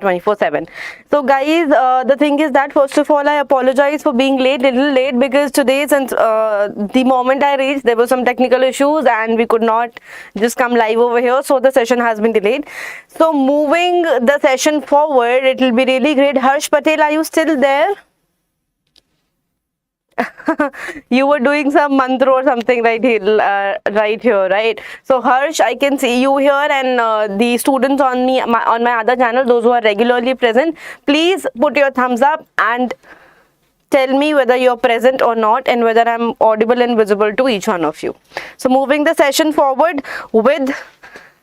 24/7. So guys, the thing is that first of all I apologize for being little late, because today, since the moment I reached, there were some technical issues and we could not just come live over here, so the session has been delayed. So moving the session forward, it will be really great. Harsh Patel, are you still there? You were doing some mantra or something right here, right? So Harsh, I can see you here, and the students on my other channel, those who are regularly present, please put your thumbs up and tell me whether you're present or not, and whether I'm audible and visible to each one of you. So moving the session forward with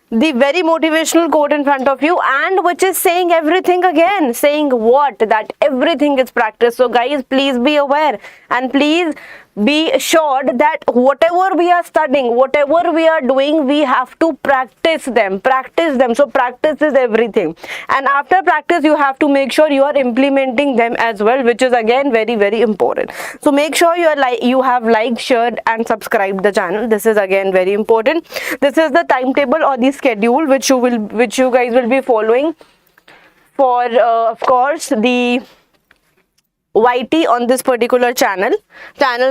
the very motivational quote in front of you, and which is saying everything again. Saying what? That everything is practice. So guys, please be aware, and please be assured that whatever we are studying, whatever we are doing, we have to practice them. So practice is everything, and after practice you have to make sure you are implementing them as well, which is again very, very important. So make sure you have liked, shared and subscribed the channel. This is again very important. This is the timetable or the schedule which you guys will be following for of course the YT on this particular channel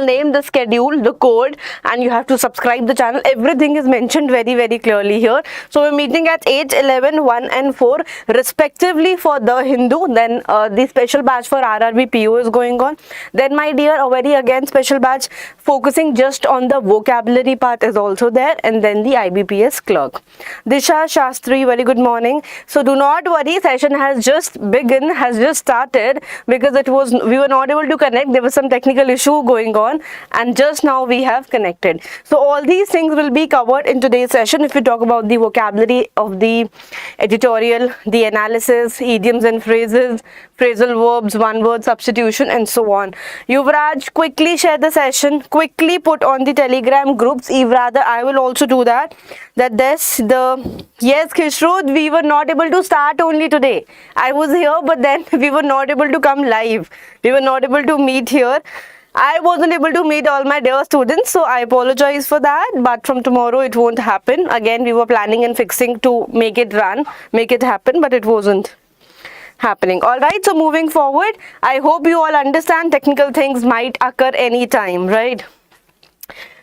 name, the schedule, the code, and you have to subscribe the channel. Everything is mentioned very, very clearly here. So we're meeting at 8, 11, 1 and 4 respectively for the Hindu. Then the special batch for RRB PO is going on. Then my dear, a very again special batch focusing just on the vocabulary part is also there, and then the IBPS clerk. Disha Shastri, very good morning. So do not worry, session has just started, because we were not able to connect. There was some technical issue going on, and just now we have connected. So all these things will be covered in today's session. If we talk about the vocabulary of the editorial, the analysis, idioms and phrases, phrasal verbs, one word substitution and so on. Yuvraj, quickly share the session, quickly put on the Telegram groups. Rather, I will also do that. Yes, Kishrud, we were not able to start only today. I was here, but then we were not able to come live. We were not able to meet here. I wasn't able to meet all my dear students, so I apologize for that. But from tomorrow it won't happen. Again, we were planning and fixing to make it happen, but it wasn't happening. All right, so moving forward, I hope you all understand technical things might occur anytime, right?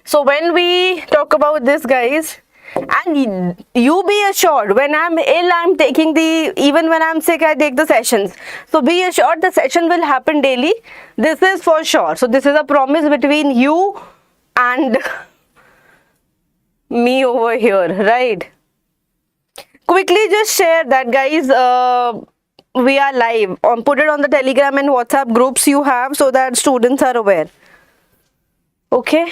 So when we talk about this, guys, and you be assured, when I'm ill, I'm taking even when I'm sick, I take the sessions. So be assured the session will happen daily. This is for sure. So this is a promise between you and me over here, right? Quickly just share that, guys. We are live. Put it on the Telegram and WhatsApp groups you have, so that students are aware. Okay.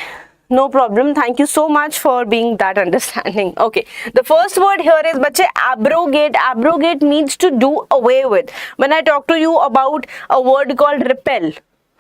No problem. Thank you so much for being that understanding. Okay. The first word here is, bache, abrogate. Abrogate means to do away with. When I talk to you about a word called repel,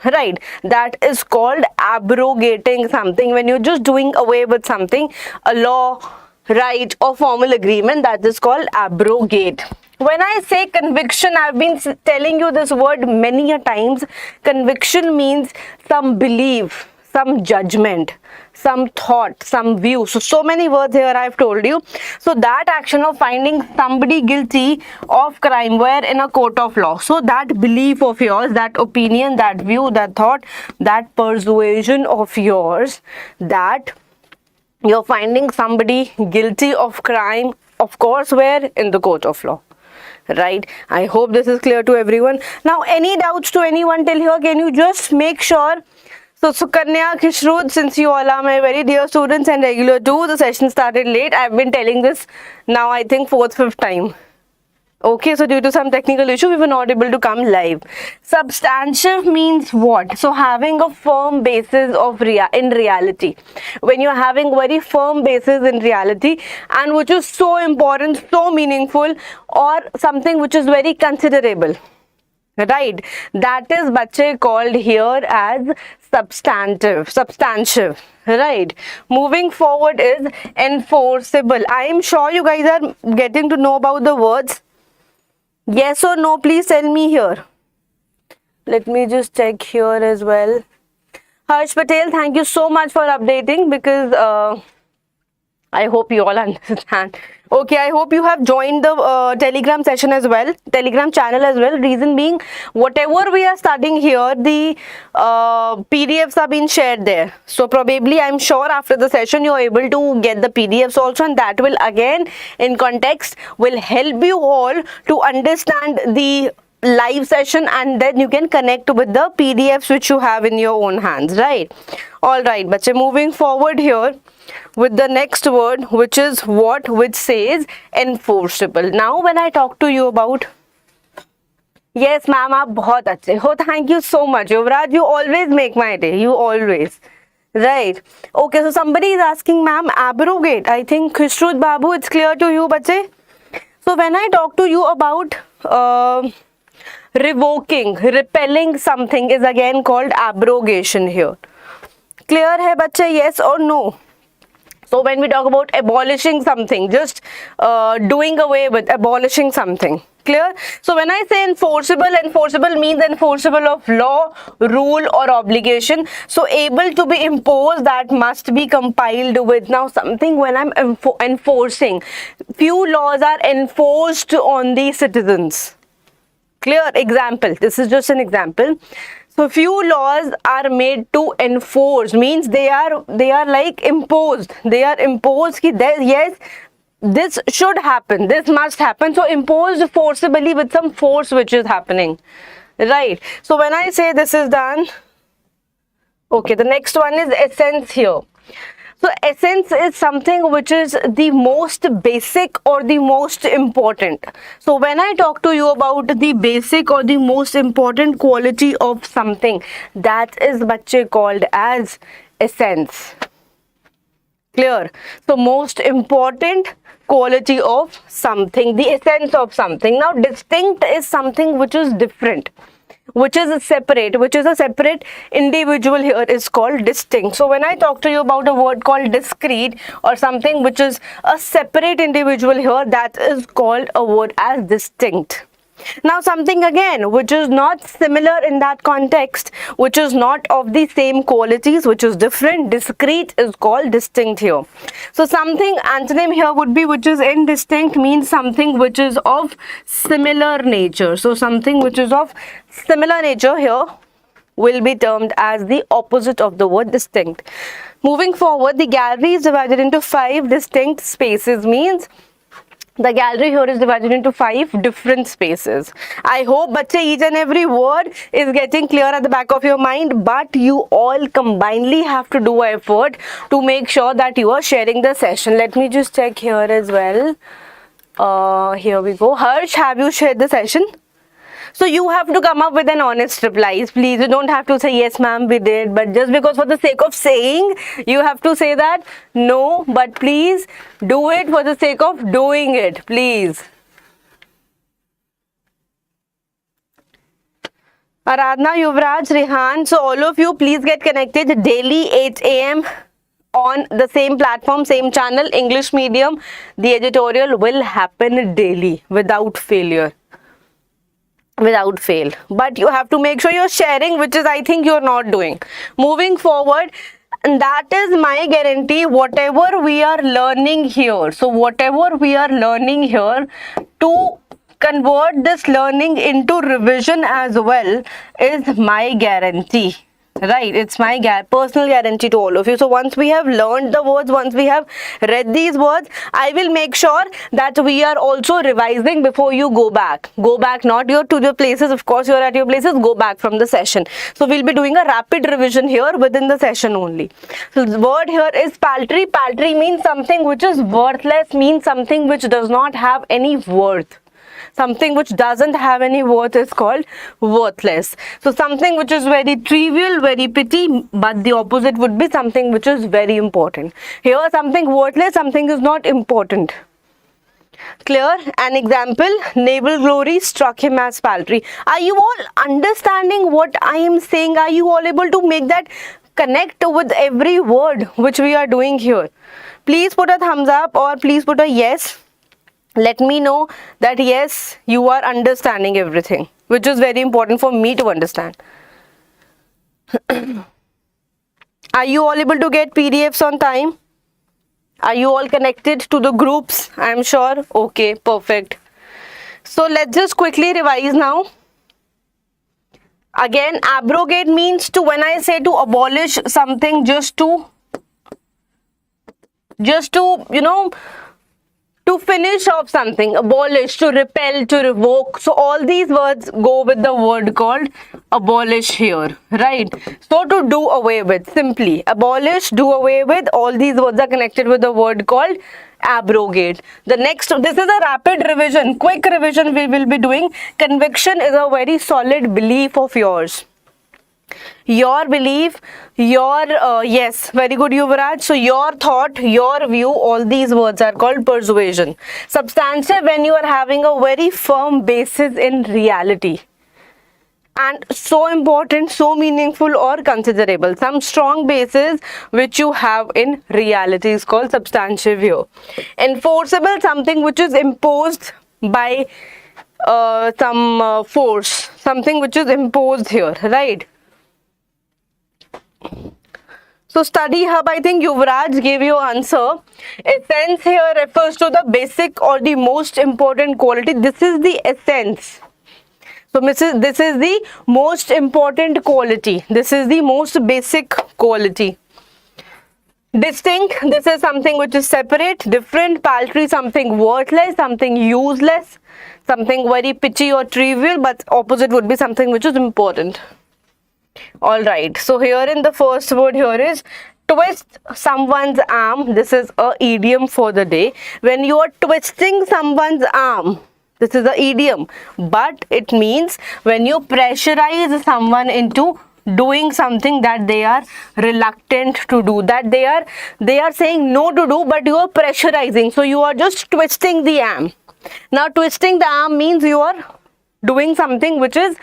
right, that is called abrogating something. When you're just doing away with something, a law, right, or formal agreement, that is called abrogate. When I say conviction, I've been telling you this word many a times. Conviction means some belief, some judgment, some thought, some view. So many words here I've told you. So that action of finding somebody guilty of crime where in a court of law. So that belief of yours, that opinion, that view, that thought, that persuasion of yours, that you're finding somebody guilty of crime, of course, where? In the court of law. Right? I hope this is clear to everyone. Now, any doubts to anyone till here? Can you just make sure? So Sukanya, Kishrud, since you all are my very dear students and regular too, the session started late. I've been telling this now, I think 4th, 5th time. Okay, so due to some technical issue, we were not able to come live. Substantive means what? So having a firm basis of in reality. When you're having very firm basis in reality, and which is so important, so meaningful, or something which is very considerable. Right, that is bache called here as substantive, right? Moving forward is enforceable. I am sure you guys are getting to know about the words. Yes or no, please tell me here. Let me just check here as well. Harsh Patel, thank you so much for updating, because I hope you all understand. Okay, I hope you have joined the Telegram session as well, Telegram channel as well. Reason being, whatever we are studying here, the PDFs are being shared there. So probably, I'm sure after the session, you're able to get the PDFs also, and that will again, in context, will help you all to understand the live session, and then you can connect with the PDFs which you have in your own hands, right? All right, bache, moving forward here with the next word, which is what, which says enforceable. Now when I talk to you about, yes ma'am, aap bahut achhe ho, thank you so much Yuvraj, you always make my day, you always, right? Okay, so somebody is asking, ma'am, abrogate, I think Khushruj Babu, it's clear to you bache? So when I talk to you about revoking, repelling something is again called abrogation here. Clear hai bache, yes or no? So when we talk about abolishing something, just doing away with, abolishing something. Clear? So when I say enforceable, enforceable means enforceable of law, rule or obligation. So able to be imposed, that must be compiled with. Now something when I'm enforcing, few laws are enforced on the citizens. Clear? Example, this is just an example. So few laws are made to enforce, means they are like imposed. They are imposed ki yes, this should happen, this must happen. So imposed forcibly with some force which is happening, right? So when I say this is done, okay, the next one is essence here. So essence is something which is the most basic or the most important. So when I talk to you about the basic or the most important quality of something, that is bache called as essence. Clear? So most important quality of something, the essence of something. Now distinct is something which is different, which is a separate individual here is called distinct. So when I talk to you about a word called discrete or something which is a separate individual here, that is called a word as distinct. Now something again which is not similar in that context, which is not of the same qualities, which is different, discrete, is called distinct here. So something antonym here would be which is indistinct, means something which is of similar nature. So something which is of similar nature here will be termed as the opposite of the word distinct. Moving forward, the gallery is divided into 5 distinct spaces, means the gallery here is divided into 5 different spaces. I hope bache each and every word is getting clear at the back of your mind, but you all combinedly have to do an effort to make sure that you are sharing the session. Let me just check here as well. Here we go. Harsh, have you shared the session? So you have to come up with an honest reply. Please, you don't have to say yes ma'am we did, but just because for the sake of saying, you have to say that no, but please do it for the sake of doing it, please. Aradhna, Yuvraj, Rehan, so all of you please get connected daily 8 a.m. on the same platform, same channel, English medium. The editorial will happen daily without failure. Without fail, but you have to make sure you're sharing, which is I think you're not doing. Moving forward, and that is my guarantee, whatever we are learning here, so whatever we are learning here, to convert this learning into revision as well is my guarantee, right? It's my personal guarantee to all of you. So once we have learned the words, once we have read these words, I will make sure that we are also revising before you go back. Go back, not to your places, of course you're at your places, go back from the session. So we'll be doing a rapid revision here within the session only. So the word here is paltry. Paltry means something which is worthless, means something which does not have any worth. Something which doesn't have any worth is called worthless. So something which is very trivial, very petty, but the opposite would be something which is very important. Here something worthless, something is not important. Clear? An example, naval glory struck him as paltry. Are you all understanding what I am saying? Are you all able to make that connect with every word which we are doing here? Please put a thumbs up or please put a yes. Let me know that yes, you are understanding everything, which is very important for me to understand. Are you all able to get PDFs on time? Are you all connected to the groups? I'm sure. Okay, perfect. So let's just quickly revise now. Again, abrogate means to, when I say to abolish something, just to to finish off something, abolish, to repel, to revoke. So all these words go with the word called abolish here, right? So to do away with, simply abolish, do away with, all these words are connected with the word called abrogate. The next, this is a rapid revision, quick revision we will be doing. Conviction is a very solid belief of yours. Your belief, your yes, very good, Yuvraj. So your thought, your view, all these words are called persuasion. Substantive, when you are having a very firm basis in reality, and so important, so meaningful or considerable, some strong basis which you have in reality is called substantive here. Enforceable, something which is imposed by some force, something which is imposed here, right? So study hub, I think Yuvraj gave you answer. Essence here refers to the basic or the most important quality. This is the essence. So this is the most important quality. This is the most basic quality. Distinct, this is something which is separate. Different, paltry, something worthless, something useless, something very pitchy or trivial, but opposite would be something which is important. All right, so here in the first word here is twist someone's arm. This is a idiom for the day. When you are twisting someone's arm, this is an idiom, but it means when you pressurize someone into doing something that they are reluctant to do, that they are saying no to do, but you are pressurizing, so you are just twisting the arm. Now twisting the arm means you are doing something which is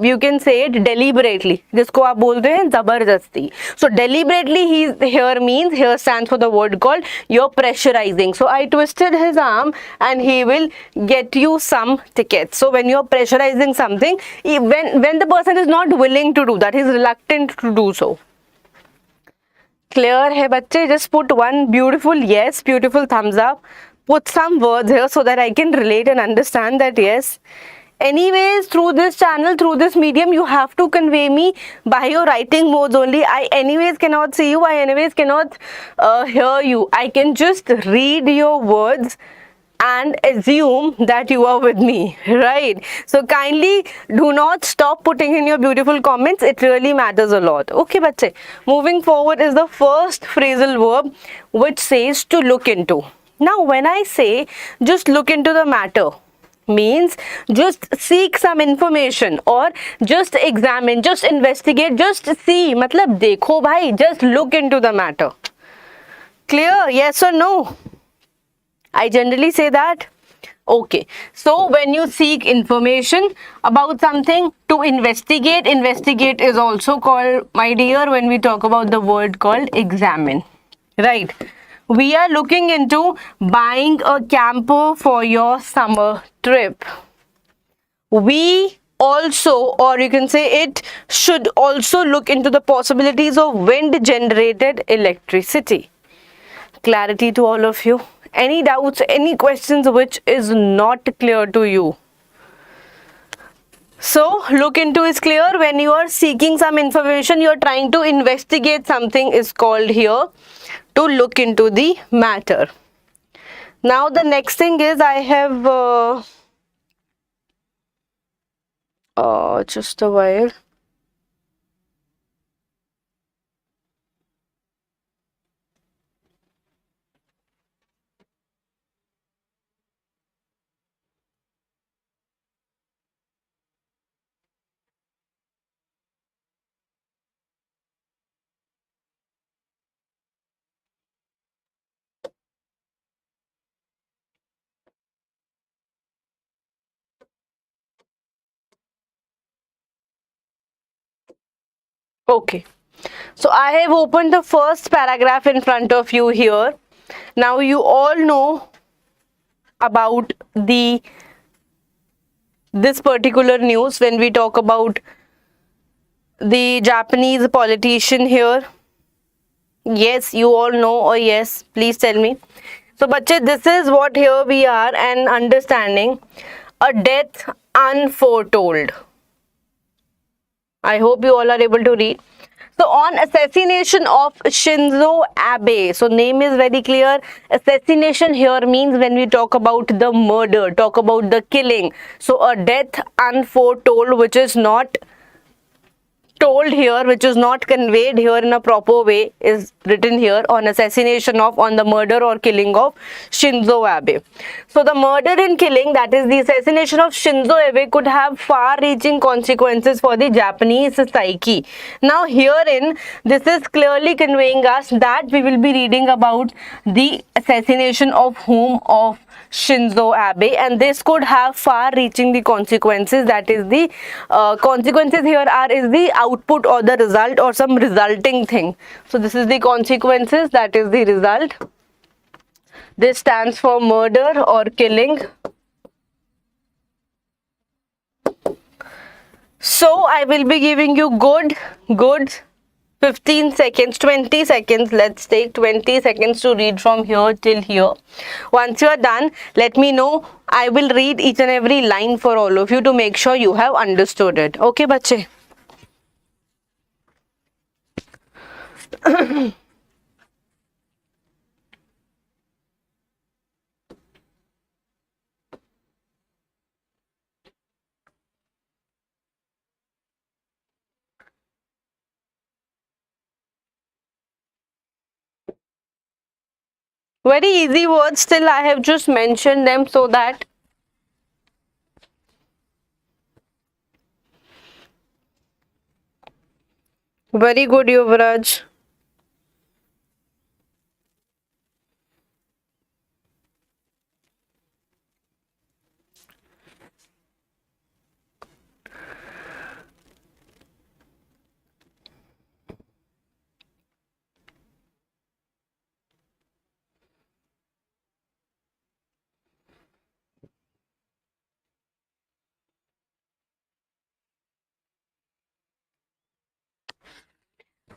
you can say it deliberately, जिसको आप बोलते हैं जबरदस्ती. So deliberately here means, here stands for the word called you're pressurizing. So I twisted his arm and he will get you some tickets. So when you're pressurizing something, when the person is not willing to do that, he's reluctant to do so. Clear hai bacche? Just put one beautiful yes, beautiful thumbs up. Put some words here so that I can relate and understand that yes. Anyways, through this channel, through this medium, you have to convey me by your writing modes only. I anyways cannot see you. I anyways cannot hear you. I can just read your words and assume that you are with me, right? So kindly do not stop putting in your beautiful comments. It really matters a lot. Okay, bache. Moving forward is the first phrasal verb which says to look into. Now when I say just look into the matter, means just seek some information or just examine, just investigate, just see, matlab dekho bhai, just look into the matter. Clear? Yes or no? I generally say that. Okay, so when you seek information about something, to investigate, investigate is also called, my dear, when we talk about the word called examine, right? We are looking into buying a camper for your summer trip. We also, or you can say it should also look into the possibilities of wind generated electricity. Clarity to all of you. Any doubts, any questions which is not clear to you? So look into is clear. When you are seeking some information, you are trying to investigate something is called here to look into the matter. Now the next thing is I have just a while. Okay, so I have opened the first paragraph in front of you here. Now you all know about this particular news when we talk about the Japanese politician here. Yes, you all know, or yes, please tell me. So, bache, this is what here we are and understanding a death unforetold. I hope you all are able to read. So, on assassination of Shinzo Abe. So, name is very clear. Assassination here means when we talk about the murder, talk about the killing. So, a death unforetold, which is not told here, which is not conveyed here in a proper way, is written here on assassination of, on the murder or killing of Shinzo Abe. So the murder and killing, that is the assassination of Shinzo Abe, could have far-reaching consequences for the Japanese psyche. Now herein, this is clearly conveying us that we will be reading about the assassination of whom? Of Shinzo Abe, and this could have far-reaching the consequences. That is the consequences here are is the output or the result or some resulting thing. So this is the consequences, that is the result. This stands for murder or killing. So I will be giving you good 15 seconds, 20 seconds. Let's take 20 seconds to read from here till here. Once you are done, let me know. I will read each and every line for all of you to make sure you have understood it. Okay, bache? Very easy words, still I have just mentioned them so that very good, Yuvraj.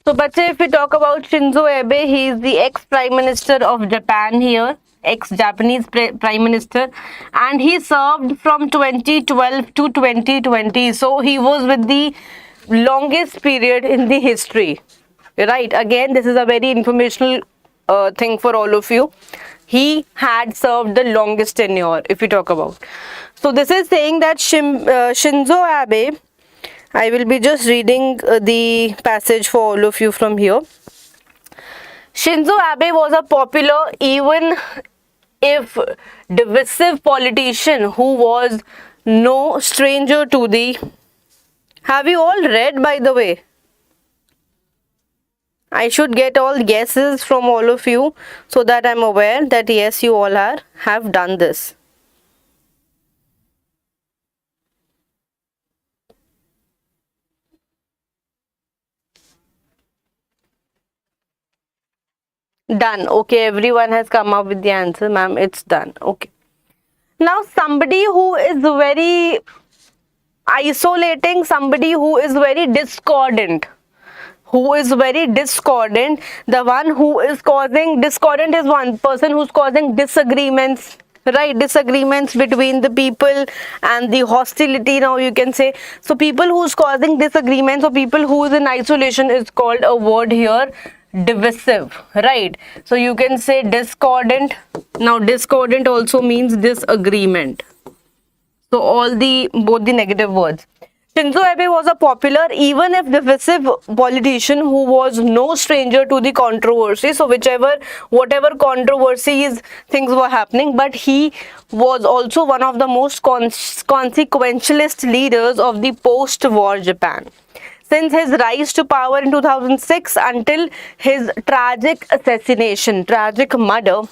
So, bache, if we talk about Shinzo Abe, he is the ex-Prime Minister of Japan here, ex-Japanese Prime Minister, and he served from 2012 to 2020. So, he was with the longest period in the history. Right, again, this is a very informational thing for all of you. He had served the longest tenure, if we talk about. So, this is saying that Shinzo Abe, I will be just reading the passage for all of you from here. Shinzo Abe was a popular, even if divisive politician who was no stranger to the... Have you all read, by the way? I should get all guesses from all of you so that I'm aware that yes, you all have done this. Done. Okay, everyone has come up with the answer, ma'am. It's done. Okay. Now, somebody who is very isolating, somebody who is very discordant. The one who is causing discordant is one person who's causing disagreements, right? Disagreements between the people and the hostility, now you can say. So people who's causing disagreements or people who is in isolation is called a word here, divisive, right? So you can say discordant. Now discordant also means disagreement. So all both the negative words. Shinzo Abe was a popular, even if divisive politician who was no stranger to the controversy. So whatever controversies things were happening, but he was also one of the most consequentialist leaders of the post-war Japan. Since his rise to power in 2006 until his tragic murder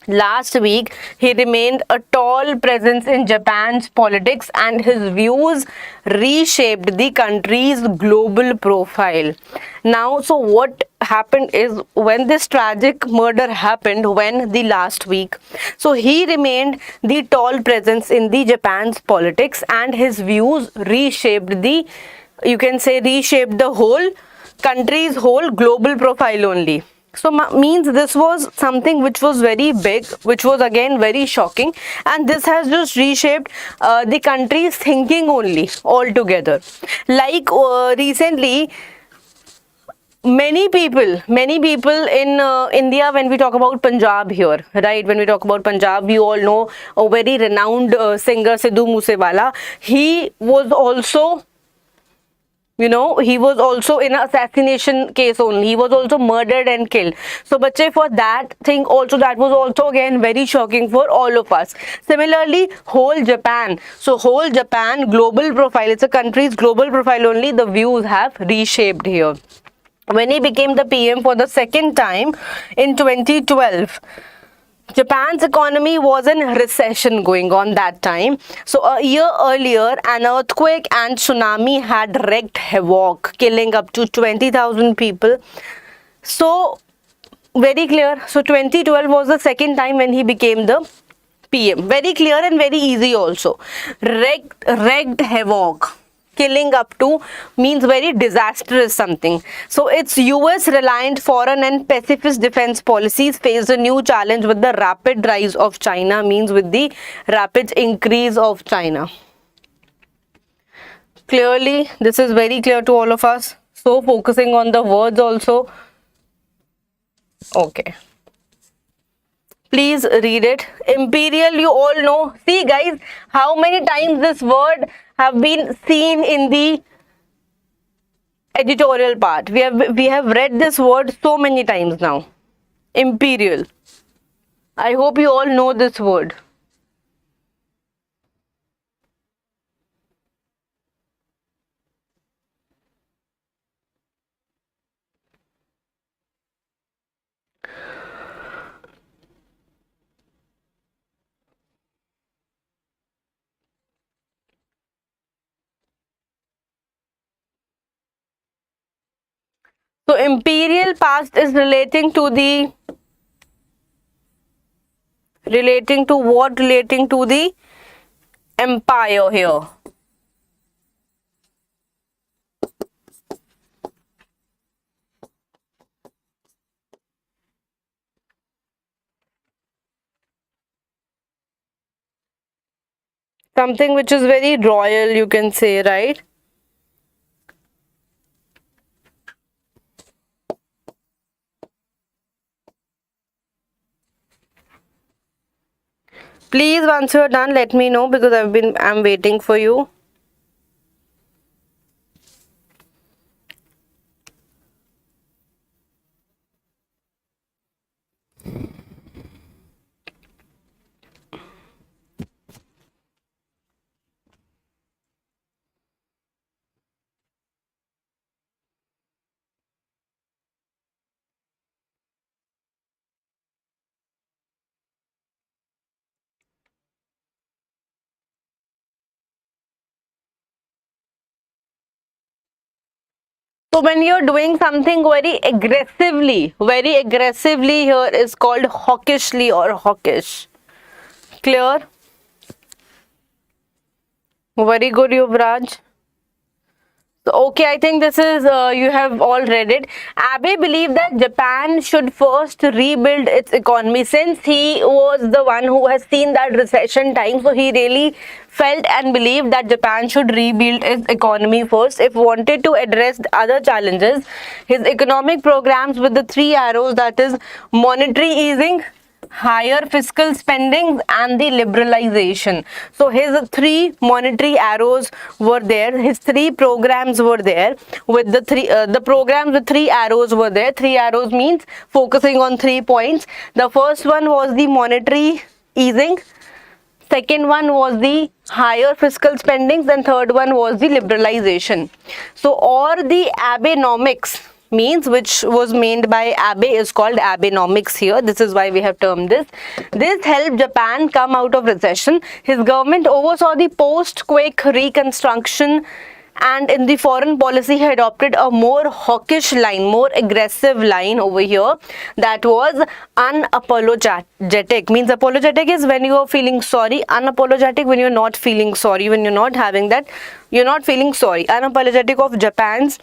last week, he remained a tall presence in Japan's politics and his views reshaped the country's global profile. Now, so what happened is when this tragic murder happened, the last week, so he remained the tall presence in the Japan's politics and his views reshaped the whole country's whole global profile only. So means this was something which was very big, which was again very shocking, and this has just reshaped the country's thinking only altogether. Like recently, many people in India, when we talk about Punjab here, right, when we talk about Punjab, we all know a very renowned singer Sidhu Moosewala. He was also, you know, he was also in an assassination case only. He was also murdered and killed. So bache, for that thing also, that was also again very shocking for all of us. Similarly, whole Japan. So whole Japan global profile, it's a country's global profile only, the views have reshaped here. When he became the PM for the second time in 2012, Japan's economy was in recession going on that time. So a year earlier, an earthquake and tsunami had wreaked havoc, killing up to 20,000 people. So very clear. So 2012 was the second time when he became the PM. Very clear and very easy also. Wreaked havoc. Killing up to means very disastrous something. So its US reliant foreign and pacifist defense policies faced a new challenge with the rapid rise of China, means with the rapid increase of China. Clearly, this is very clear to all of us. So focusing on the words also. Okay. Please read it. Imperial, you all know. See guys, how many times this word have been seen in the editorial part. We have read this word so many times now. Imperial. I hope you all know this word. So imperial past is relating to the what? Relating to the empire here. Something which is very royal, you can say, right? Please, once you're done, let me know, because I'm waiting for you. So when you're doing something very aggressively here is called hawkishly or hawkish. Clear? Very good, Yuvraj. So, okay, I think this is, you have all read it. Abe believed that Japan should first rebuild its economy, since he was the one who has seen that recession time. So he really felt and believed that Japan should rebuild its economy first if wanted to address other challenges. His economic programs with the three arrows, that is monetary easing, higher fiscal spending, and the liberalization. So his three monetary arrows were there, his three programs were there with the programs with three arrows were there. Three arrows means focusing on 3 points. The first one was the monetary easing, second one was the higher fiscal spendings, and third one was the liberalization. So or the Abenomics means, which was made by Abe, is called Abenomics here. This is why we have termed this. This helped Japan come out of recession. His government oversaw the post-quake reconstruction, and in the foreign policy he adopted a more hawkish line, more aggressive line over here, that was unapologetic. Means apologetic is when you are feeling sorry, unapologetic when you're not feeling sorry, when you're not having that, you're not feeling sorry. Unapologetic of Japan's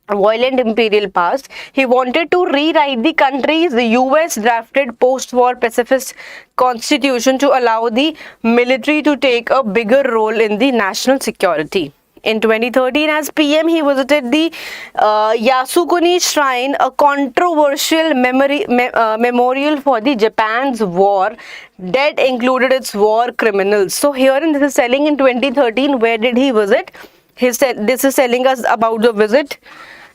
violent imperial past. He wanted to rewrite the country's US drafted post-war pacifist constitution to allow the military to take a bigger role in the national security. In 2013, as PM, he visited the Yasukuni Shrine, a controversial memorial for the Japan's war dead included its war criminals. So here this is telling in 2013, where did he visit? This is telling us about the visit.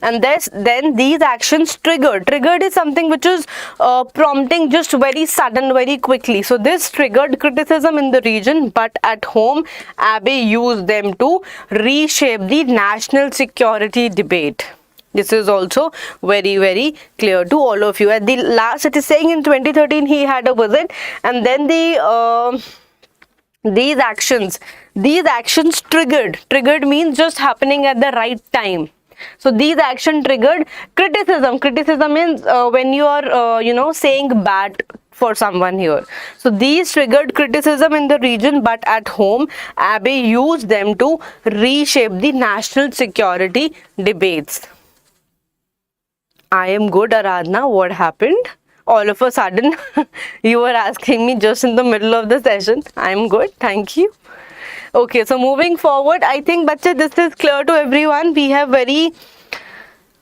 And then these actions triggered is something which is prompting just very sudden, very quickly. So this triggered criticism in the region, but at home Abe used them to reshape the national security debate. This is also very, very clear to all of you. At the last, it is saying in 2013 he had a visit, and then these actions triggered means just happening at the right time. So these action triggered criticism. Criticism means when you are saying bad for someone here. So these triggered criticism in the region, but at home Abe used them to reshape the national security debates. I am good, Aradhna. What happened? All of a sudden you were asking me just in the middle of the session. I am good, thank you. Okay, so moving forward, I think bacha, this is clear to everyone. We have very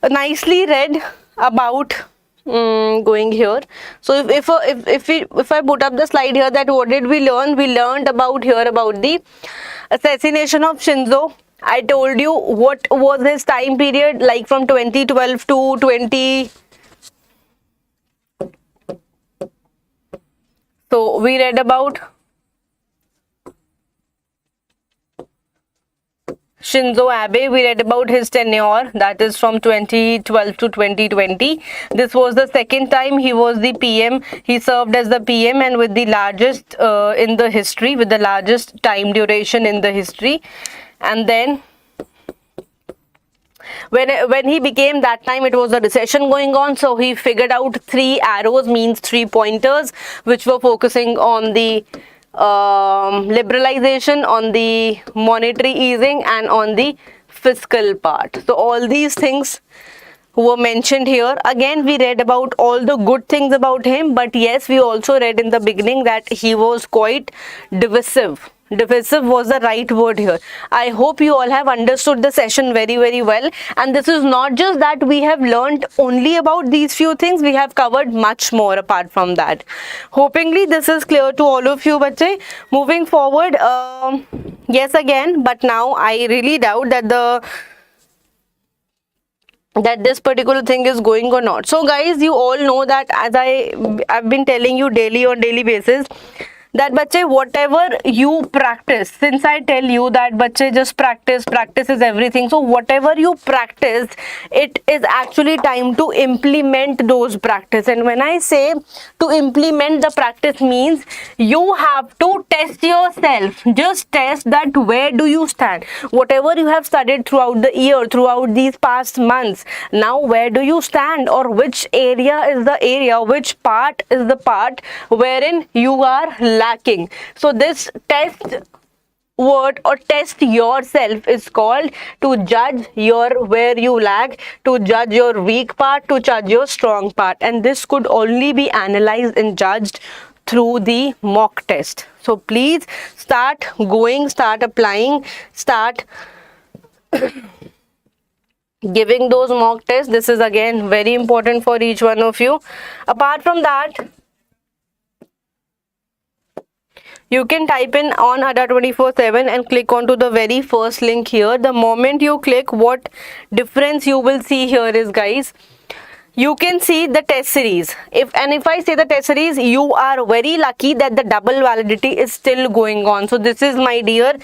nicely read about going here. So if I put up the slide here, that what did we learn? We learned about here about the assassination of Shinzo. I told you what was his time period, like from 2012 to 20. So we read about Shinzo Abe. We read about his tenure, that is from 2012 to 2020. This was the second time he was the PM. He served as the PM and with the largest in the history, with the largest time duration in the history. And then when he became, that time it was a recession going on, so he figured out 3 arrows, means 3 pointers, which were focusing on the liberalization, on the monetary easing, and on the fiscal part. So all these things were mentioned here. Again, we read about all the good things about him, but yes, we also read in the beginning that he was quite divisive. Divisive was the right word here. I hope you all have understood the session very, very well. And this is not just that we have learned only about these few things. We have covered much more apart from that. Hopingly this is clear to all of you, bache. Moving forward, yes again, but now I really doubt that this particular thing is going or not. So guys, you all know that, as I've been telling you on daily basis, that bache, whatever you practice, since I tell you that bache, just practice is everything. So whatever you practice, it is actually time to implement those practice. And when I say to implement the practice, means you have to test yourself. Just test that where do you stand. Whatever you have studied throughout the year, throughout these past months, now where do you stand, or which area is the area, which part is the part wherein you are lacking. So this test word, or test yourself, is called to judge where you lack, to judge your weak part, to judge your strong part, and this could only be analyzed and judged through the mock test. So please start going, start applying, start giving those mock tests. This is again very important for each one of you. Apart from that, you can type in on Ada 24/7 and click onto the very first link here. The moment you click, what difference you will see here is, guys, you can see the test series. If I say the test series, you are very lucky that the double validity is still going on. So this is, my dear,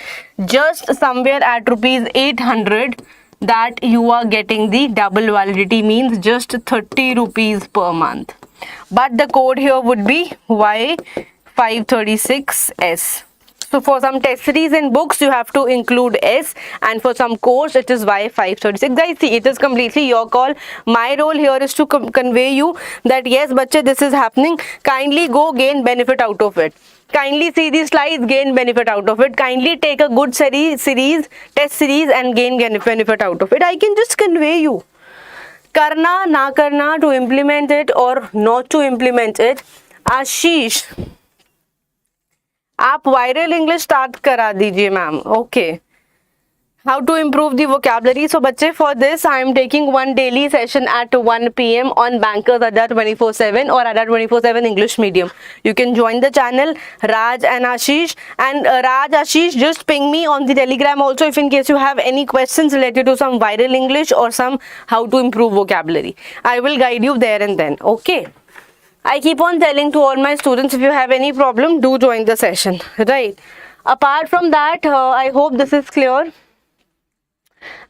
just somewhere at rupees 800 that you are getting the double validity, means just 30 rupees per month. But the code here would be Y536S. So for some test series and books, you have to include S, and for some course, it is Y536. Guys, see, it is completely your call. My role here is to convey you that yes, bache, this is happening. Kindly go gain benefit out of it. Kindly see these slides, gain benefit out of it. Kindly take a good test series, and gain benefit out of it. I can just convey you. करना ना करना, to implement it or not to implement it. आशीष, आप viral English start करा दीजिए ma'am. Okay. How to improve the vocabulary? So बच्चे, for this I am taking one daily session at 1 p.m. on Bankers Adda 24/7 or Adda 24/7 English Medium. You can join the channel, Raj and Ashish. And Raj, Ashish, just ping me on the Telegram also if in case you have any questions related to some viral English or some how to improve vocabulary. I will guide you there and then. Okay. I keep on telling to all my students, if you have any problem, do join the session. Right. Apart from that, I hope this is clear.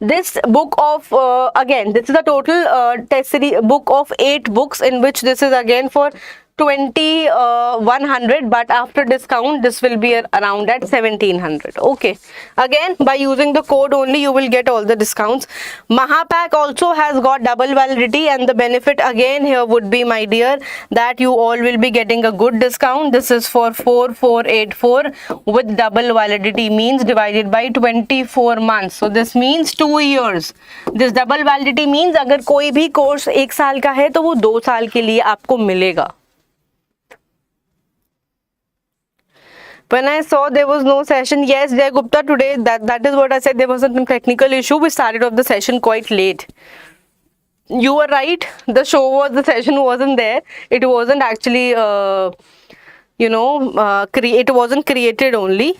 This book of again, this is a total test series book of 8 books, in which this is again for 2100, but after discount this will be around at 1700. Okay, again by using the code only you will get all the discounts. Maha pack also has got double validity, and the benefit again here would be, my dear, that you all will be getting a good discount. This is for 4484 with double validity, means divided by 24 months, so this means 2 years. This double validity means अगर कोई भी course 1 साल का है तो वो 2 साल के लिए आपको मिलेगा. When I saw there was no session, yes, Jay Gupta, today that is what I said, there was a technical issue. We started off the session quite late. You were right, the session wasn't there. It wasn't actually it wasn't created only.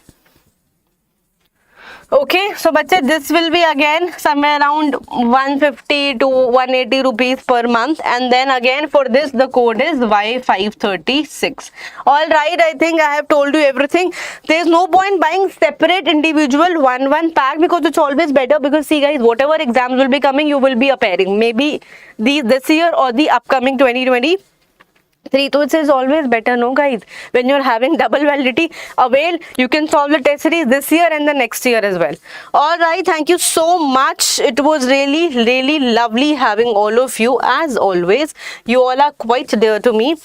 Okay, so bache, this will be again somewhere around 150 to 180 rupees per month, and then again for this the code is Y536. All right, I think I have told you everything. There is no point buying separate individual one pack, because it's always better, because see guys, whatever exams will be coming, you will be appearing maybe this year or the upcoming 2023. So it is always better, no guys, when you're having double validity. Avail, you can solve the test series this year and the next year as well. All right, thank you so much. It was really lovely having all of you as always. You all are quite dear to me.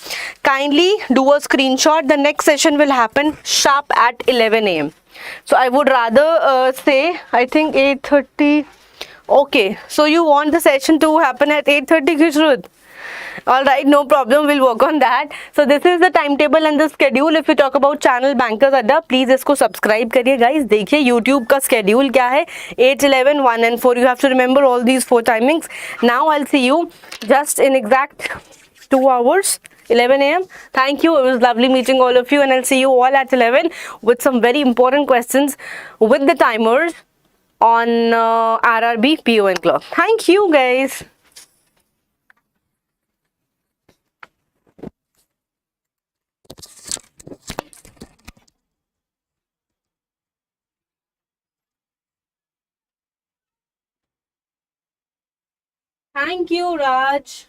Kindly do a screenshot. The next session will happen sharp at 11 a.m. So I would rather say, I think 8:30. Okay, so you want the session to happen at 8:30, Khushruth? All right, no problem, we'll work on that. So this is the timetable and the schedule. If you talk about channel Bankers Adda, please इसको subscribe करिए guys. देखिए YouTube का schedule क्या है, 8, 11, 1 and 4. You have to remember all these 4 timings. Now I'll see you just in exact 2 hours. 11 a.m. Thank you. It was lovely meeting all of you, and I'll see you all at 11 with some very important questions with the timers on RRB, PO and CLERK. Thank you guys. Thank you, Raj.